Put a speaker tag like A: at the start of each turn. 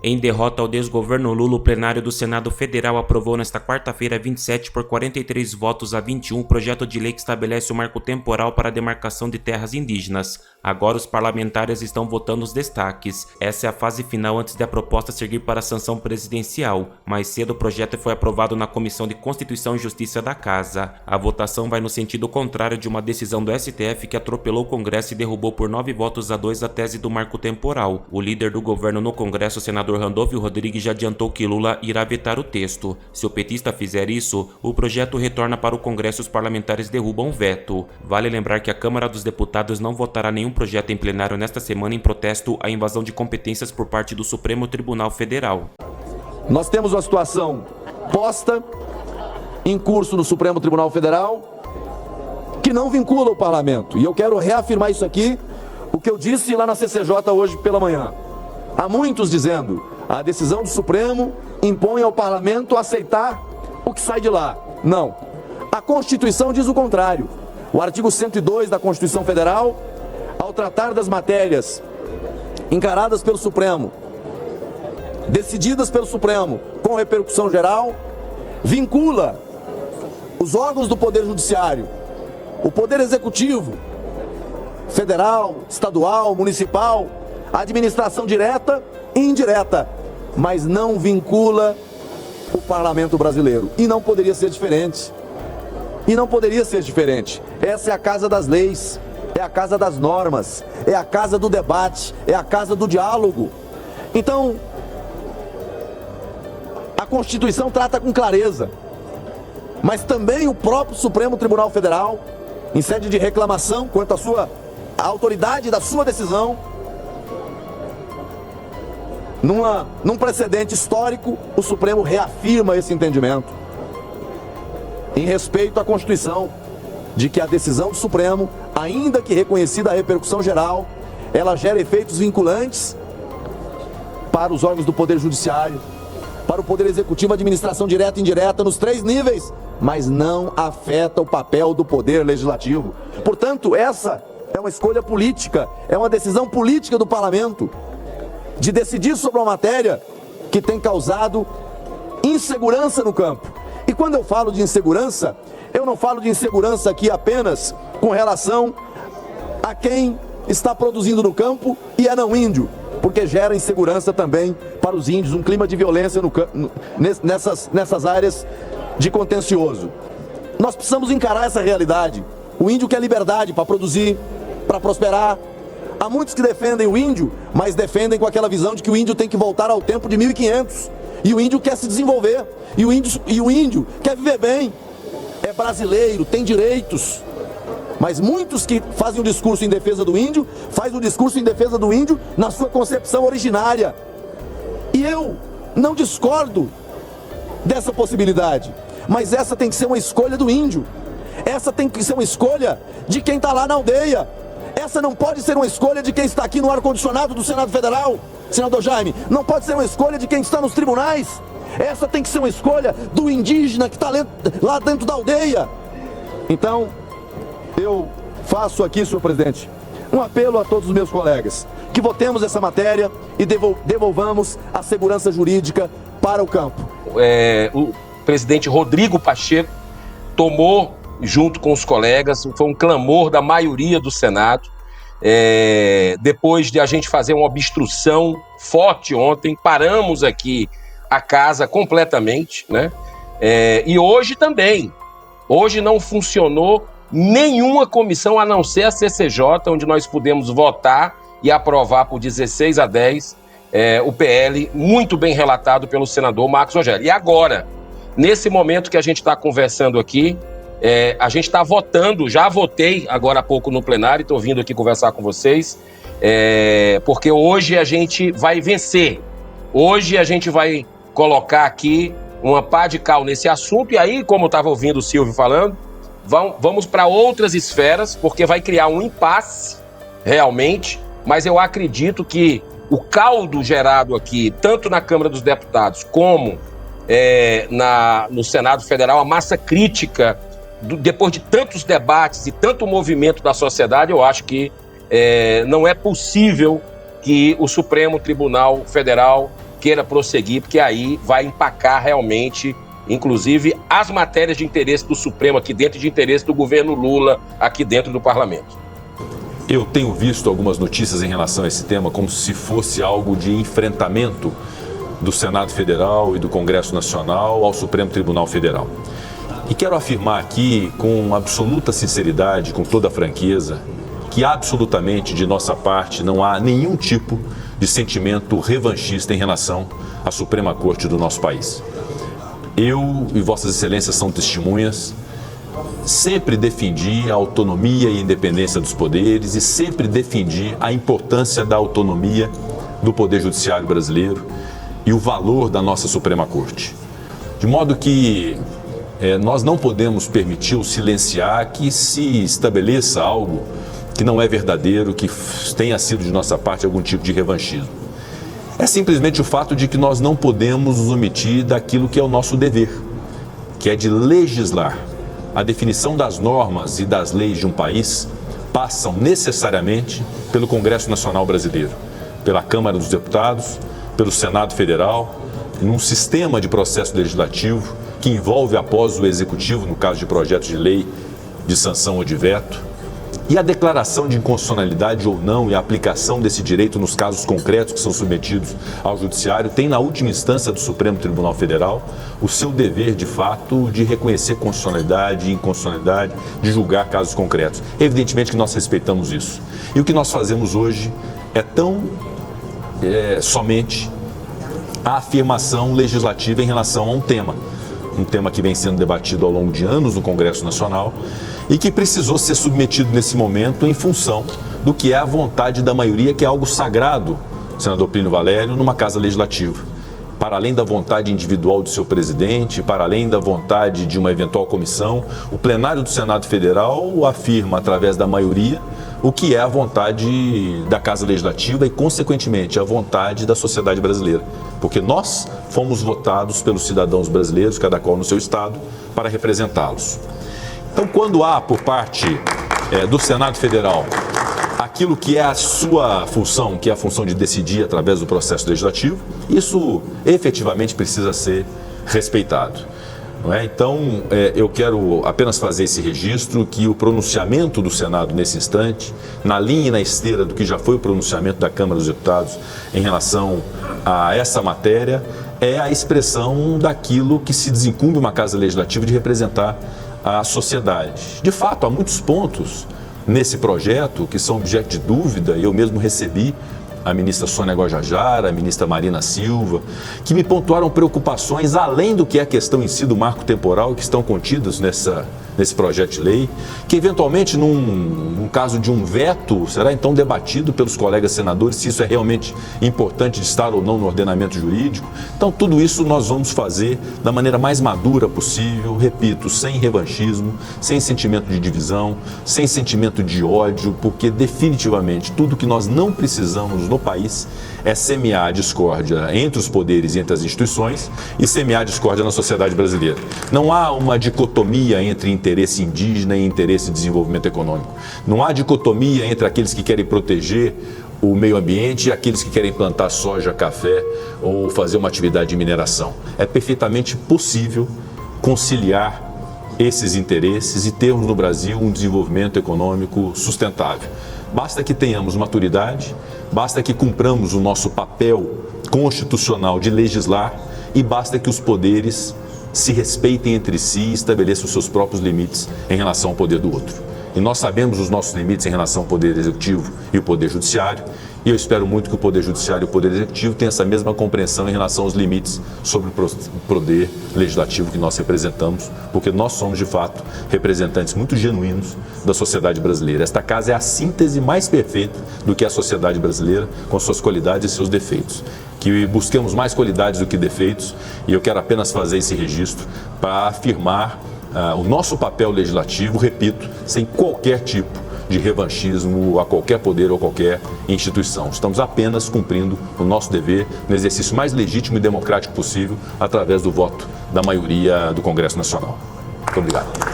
A: Em derrota ao desgoverno Lula, o plenário do Senado Federal aprovou nesta quarta-feira 27 por 43 votos a 21 o projeto de lei que estabelece o marco temporal para a demarcação de terras indígenas. Agora os parlamentares estão votando os destaques. Essa é a fase final antes de a proposta seguir para a sanção presidencial. Mais cedo o projeto foi aprovado na Comissão de Constituição e Justiça da Casa. A votação vai no sentido contrário de uma decisão do STF que atropelou o Congresso e derrubou por 9 votos a 2 a tese do marco temporal. O líder do governo no Congresso, o senador Randolfo Rodrigues, já adiantou que Lula irá vetar o texto. Se o petista fizer isso, o projeto retorna para o Congresso e os parlamentares derrubam o veto. Vale lembrar que a Câmara dos Deputados não votará nenhum projeto em plenário nesta semana em protesto à invasão de competências por parte do Supremo Tribunal Federal.
B: Nós temos uma situação posta em curso no Supremo Tribunal Federal que não vincula o parlamento. E eu quero reafirmar isso aqui, o que eu disse lá na CCJ hoje pela manhã. Há muitos dizendo, a decisão do Supremo impõe ao parlamento aceitar o que sai de lá. Não. A Constituição diz o contrário. O artigo 102 da Constituição Federal, ao tratar das matérias encaradas pelo Supremo, decididas pelo Supremo com repercussão geral, vincula os órgãos do Poder Judiciário, o Poder Executivo, federal, estadual, municipal, a administração direta e indireta, mas não vincula o parlamento brasileiro. E não poderia ser diferente. E não poderia ser diferente. Essa é a casa das leis, é a casa das normas, é a casa do debate, é a casa do diálogo. Então, a Constituição trata com clareza, mas também o próprio Supremo Tribunal Federal, em sede de reclamação quanto à autoridade da sua decisão, num precedente histórico, o Supremo reafirma esse entendimento em respeito à Constituição, de que a decisão do Supremo, ainda que reconhecida a repercussão geral, ela gera efeitos vinculantes para os órgãos do Poder Judiciário, para o Poder Executivo, administração direta e indireta, nos 3 níveis, mas não afeta o papel do Poder Legislativo. Portanto, essa é uma escolha política, é uma decisão política do Parlamento, de decidir sobre uma matéria que tem causado insegurança no campo. E quando eu falo de insegurança, eu não falo de insegurança aqui apenas com relação a quem está produzindo no campo e é não índio, porque gera insegurança também para os índios, um clima de violência nessas áreas de contencioso. Nós precisamos encarar essa realidade. O índio quer liberdade para produzir, para prosperar. Há muitos que defendem o índio, mas defendem com aquela visão de que o índio tem que voltar ao tempo de 1500. E o índio quer se desenvolver. E o índio quer viver bem. É brasileiro, tem direitos. Mas muitos que fazem um discurso em defesa do índio, fazem um discurso em defesa do índio na sua concepção originária. E eu não discordo dessa possibilidade. Mas essa tem que ser uma escolha do índio. Essa tem que ser uma escolha de quem está lá na aldeia. Essa não pode ser uma escolha de quem está aqui no ar-condicionado do Senado Federal, senador Jaime. Não pode ser uma escolha de quem está nos tribunais. Essa tem que ser uma escolha do indígena que está lá dentro da aldeia. Então, eu faço aqui, senhor presidente, um apelo a todos os meus colegas, que votemos essa matéria e devolvamos a segurança jurídica para o campo.
C: O presidente Rodrigo Pacheco tomou, junto com os colegas, foi um clamor da maioria do Senado, depois de a gente fazer uma obstrução forte ontem, paramos aqui a casa completamente, né? E hoje também, hoje não funcionou nenhuma comissão, a não ser a CCJ, onde nós pudemos votar e aprovar por 16 a 10 o PL, muito bem relatado pelo senador Marcos Rogério. E agora, nesse momento que a gente está conversando aqui, a gente está votando, já votei agora há pouco no plenário, estou vindo aqui conversar com vocês, porque hoje a gente vai vencer, hoje a gente vai colocar aqui uma pá de cal nesse assunto, e aí, como eu estava ouvindo o Silvio falando, vamos para outras esferas, porque vai criar um impasse, realmente, mas eu acredito que o caldo gerado aqui, tanto na Câmara dos Deputados, como no Senado Federal, a massa crítica, depois de tantos debates e tanto movimento da sociedade, eu acho que não é possível que o Supremo Tribunal Federal queira prosseguir, porque aí vai empacar realmente, inclusive, as matérias de interesse do Supremo aqui dentro e de interesse do governo Lula aqui dentro do parlamento.
D: Eu tenho visto algumas notícias em relação a esse tema como se fosse algo de enfrentamento do Senado Federal e do Congresso Nacional ao Supremo Tribunal Federal. E quero afirmar aqui com absoluta sinceridade, com toda a franqueza, que absolutamente de nossa parte não há nenhum tipo de sentimento revanchista em relação à Suprema Corte do nosso país. Eu e Vossas Excelências são testemunhas, sempre defendi a autonomia e independência dos poderes e sempre defendi a importância da autonomia do Poder Judiciário brasileiro e o valor da nossa Suprema Corte. De modo que nós não podemos permitir ou silenciar que se estabeleça algo que não é verdadeiro, que tenha sido de nossa parte algum tipo de revanchismo. É simplesmente o fato de que nós não podemos nos omitir daquilo que é o nosso dever, que é de legislar. A definição das normas e das leis de um país passam necessariamente pelo Congresso Nacional Brasileiro, pela Câmara dos Deputados, pelo Senado Federal, num sistema de processo legislativo que envolve após o Executivo, no caso de projetos de lei de sanção ou de veto, e a declaração de inconstitucionalidade ou não e a aplicação desse direito nos casos concretos que são submetidos ao Judiciário tem, na última instância do Supremo Tribunal Federal, o seu dever, de fato, de reconhecer constitucionalidade e inconstitucionalidade, de julgar casos concretos. Evidentemente que nós respeitamos isso. E o que nós fazemos hoje é somente a afirmação legislativa em relação a um tema que vem sendo debatido ao longo de anos no Congresso Nacional e que precisou ser submetido nesse momento em função do que é a vontade da maioria, que é algo sagrado, senador Plínio Valério, numa casa legislativa. Para além da vontade individual do seu presidente, para além da vontade de uma eventual comissão, o plenário do Senado Federal afirma, através da maioria, o que é a vontade da Casa Legislativa e, consequentemente, a vontade da sociedade brasileira. Porque nós fomos votados pelos cidadãos brasileiros, cada qual no seu estado, para representá-los. Então, quando há, por parte do Senado Federal, aquilo que é a sua função, que é a função de decidir através do processo legislativo, isso efetivamente precisa ser respeitado. Não é? Então, eu quero apenas fazer esse registro que o pronunciamento do Senado nesse instante, na linha e na esteira do que já foi o pronunciamento da Câmara dos Deputados em relação a essa matéria, é a expressão daquilo que se desincumbe uma Casa Legislativa de representar a sociedade. De fato, há muitos pontos nesse projeto que são objeto de dúvida, e eu mesmo recebi a ministra Sônia Guajajara, a ministra Marina Silva, que me pontuaram preocupações além do que é a questão em si do marco temporal, que estão contidas nesse projeto de lei, que eventualmente num caso de um veto será então debatido pelos colegas senadores se isso é realmente importante de estar ou não no ordenamento jurídico. Então tudo isso nós vamos fazer da maneira mais madura possível, repito, sem revanchismo, sem sentimento de divisão, sem sentimento de ódio, porque definitivamente tudo que nós não precisamos no país é semear a discórdia entre os poderes e entre as instituições e semear a discórdia na sociedade brasileira. Não há uma dicotomia entre interesse indígena e interesse de desenvolvimento econômico. Não há dicotomia entre aqueles que querem proteger o meio ambiente e aqueles que querem plantar soja, café ou fazer uma atividade de mineração. É perfeitamente possível conciliar esses interesses e termos no Brasil um desenvolvimento econômico sustentável. Basta que tenhamos maturidade, basta que cumpramos o nosso papel constitucional de legislar e basta que os poderes se respeitem entre si e estabeleçam os seus próprios limites em relação ao poder do outro. E nós sabemos os nossos limites em relação ao Poder Executivo e o Poder Judiciário, e eu espero muito que o Poder Judiciário e o Poder Executivo tenham essa mesma compreensão em relação aos limites sobre o Poder Legislativo que nós representamos, porque nós somos, de fato, representantes muito genuínos da sociedade brasileira. Esta casa é a síntese mais perfeita do que é a sociedade brasileira, com suas qualidades e seus defeitos. Que busquemos mais qualidades do que defeitos, e eu quero apenas fazer esse registro para afirmar o nosso papel legislativo, repito, sem qualquer tipo de revanchismo a qualquer poder ou qualquer instituição. Estamos apenas cumprindo o nosso dever no exercício mais legítimo e democrático possível através do voto da maioria do Congresso Nacional. Muito obrigado.